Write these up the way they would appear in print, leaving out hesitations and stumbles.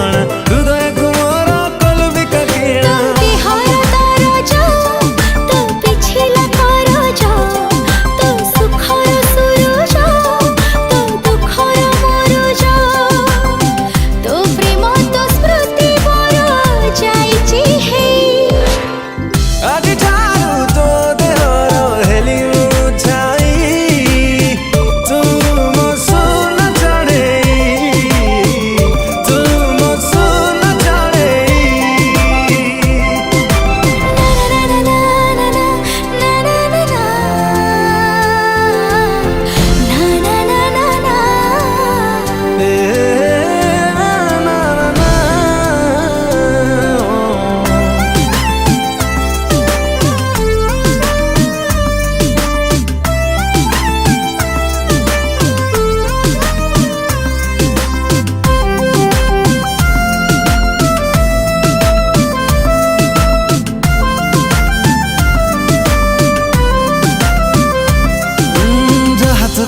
जणा हृदय को मोर कल बिका किणा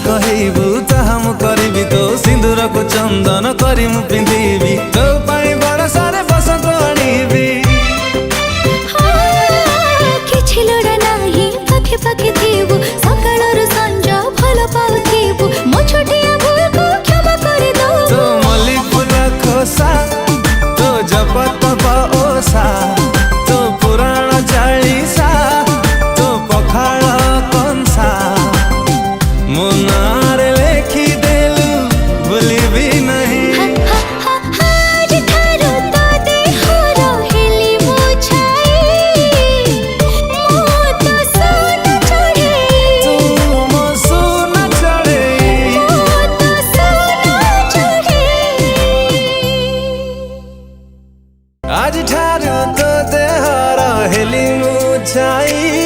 कहबू ताहा मु करिबी तो सिंदूर को चंदन करी मु पिंधिबी तो पाई बड़ सारे बसंत आनिबी किछि लोड़ा नाही पाखे पाखे थीबू सकाळर संजा भलो पाउथीबू मो छोटिया भूल को क्षमा करि दो तो मल्ली फूल खोसा तो जप तप ओसा तो पुराण चालीसा तो पखाळ कंसा मुनार लेखी देलू भूलिबी नहीं आज ठारू तो देहर हेली मुछाई